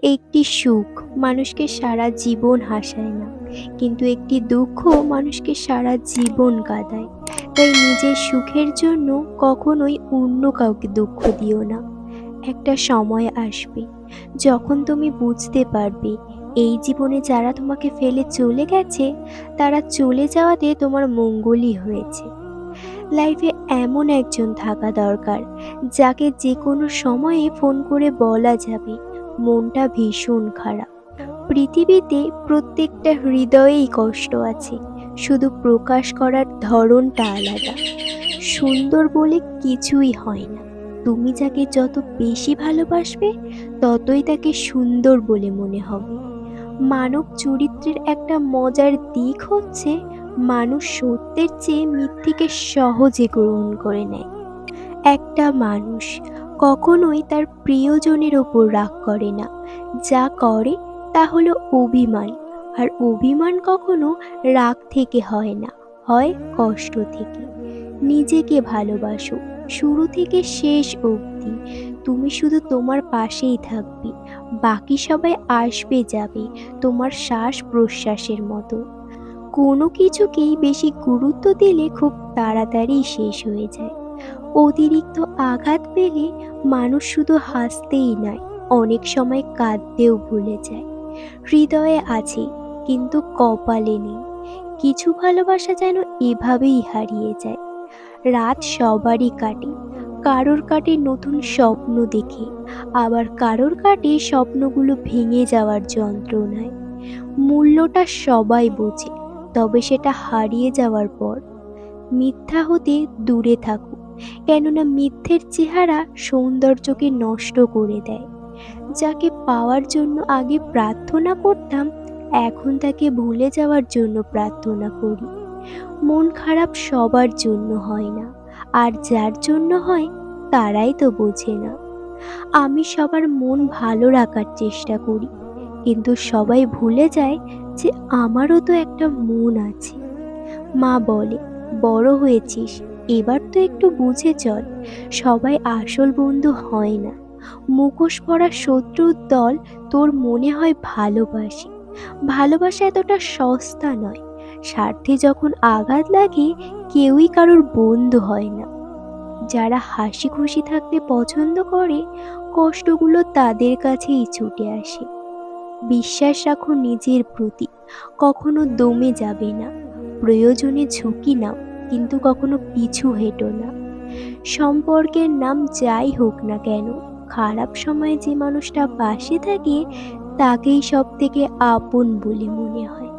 একটি সুখ মানুষকে সারা জীবন হাসায় না, কিন্তু একটি দুঃখ মানুষকে সারা জীবন কাঁদায়। তাই নিজের সুখের জন্য কখনোই অন্য কাউকে দুঃখ দিও না। একটা সময় আসবে যখন তুমি বুঝতে পারবে এই জীবনে যারা তোমাকে ফেলে চলে গেছে, তারা চলে যাওয়াতে তোমার মঙ্গলই হয়েছে। লাইফে এমন একজন থাকা দরকার যাকে যে কোনো সময়ে ফোন করে বলা যাবে মনটা ভীষণ খারাপ। পৃথিবীতে প্রত্যেকটা হৃদয়েই কষ্ট আছে, শুধু প্রকাশ করার ধরনটা আলাদা। সুন্দর বলে কিছুই হয় না। তুমি যাকে যত বেশি ভালোবাসবে, ততই তাকে সুন্দর বলে মনে হবে। মানব চরিত্রের একটা মজার দিক হচ্ছে, মানুষ সত্যের চেয়ে মিথ্যেকে সহজে গ্রহণ করে নেয়। একটা মানুষ কখনোই তার প্রিয়জনের ওপর রাগ করে না, যা করে তা হলো অভিমান। আর অভিমান কখনো রাগ থেকে হয় না, হয় কষ্ট থেকে। নিজেকে ভালোবাসো, শুরু থেকে শেষ অবধি। তুমি শুধু তোমার পাশেই থাকবে, বাকি সবাই আসবে যাবে তোমার শ্বাস প্রশ্বাসের মতো। কোনো কিছুকেই বেশি গুরুত্ব দিলে খুব তাড়াতাড়ি শেষ হয়ে যায়। অতিরিক্ত আঘাত পেলে মানুষ শুধু হাসতেই নয়, অনেক সময় কাঁদতেও ভুলে যায়। হৃদয়ে আছে কিন্তু কপালে নেই। কিছু ভালোবাসা যেন এভাবেই হারিয়ে যায়। রাত সবারই কাটে, কারোর কাটে নতুন স্বপ্ন দেখে, আবার কারোর কাটে স্বপ্নগুলো ভেঙে যাওয়ার যন্ত্রণায়। মূল্যটা সবাই বোঝে, তবে সেটা হারিয়ে যাওয়ার পর। মিথ্যা হতে দূরে থাকো, কেননা মিথ্যের চেহারা সৌন্দর্যকে নষ্ট করে দেয়। যাকে পাওয়ার জন্য আগে প্রার্থনা করতাম, এখন তাকে ভুলে যাওয়ার জন্য প্রার্থনা করি। মন খারাপ সবার জন্য হয় না, আর যার জন্য হয় তারাই তো বোঝে না। আমি সবার মন ভালো রাখার চেষ্টা করি, কিন্তু সবাই ভুলে যায় যে আমারও তো একটা মন আছে। মা বলে, বড় হয়েছিস, এবার তো একটু বুঝে চল। সবাই আসল বন্ধু হয় না। মুখোশ পরা শত্রুর দল তোর মনে হয় ভালোবাসে। ভালোবাসা এতটা সস্তা নয়। স্বার্থে যখন আঘাত লাগে, কেউই কারোর বন্ধু হয় না। যারা হাসি খুশি থাকতে পছন্দ করে, কষ্টগুলো তাদের কাছেই ছুটে আসে। বিশ্বাস রাখো নিজের প্রতি, কখনো দমে যাবে না। প্রয়োজনে ঝুঁকি নাও, কিন্তু কখনো পিছু হেঁটো না। সম্পর্কের নাম যাই হোক না কেন, খারাপ সময়ে যে মানুষটা পাশে থাকে, তাকেই সব থেকে আপন বলে মনে হয়।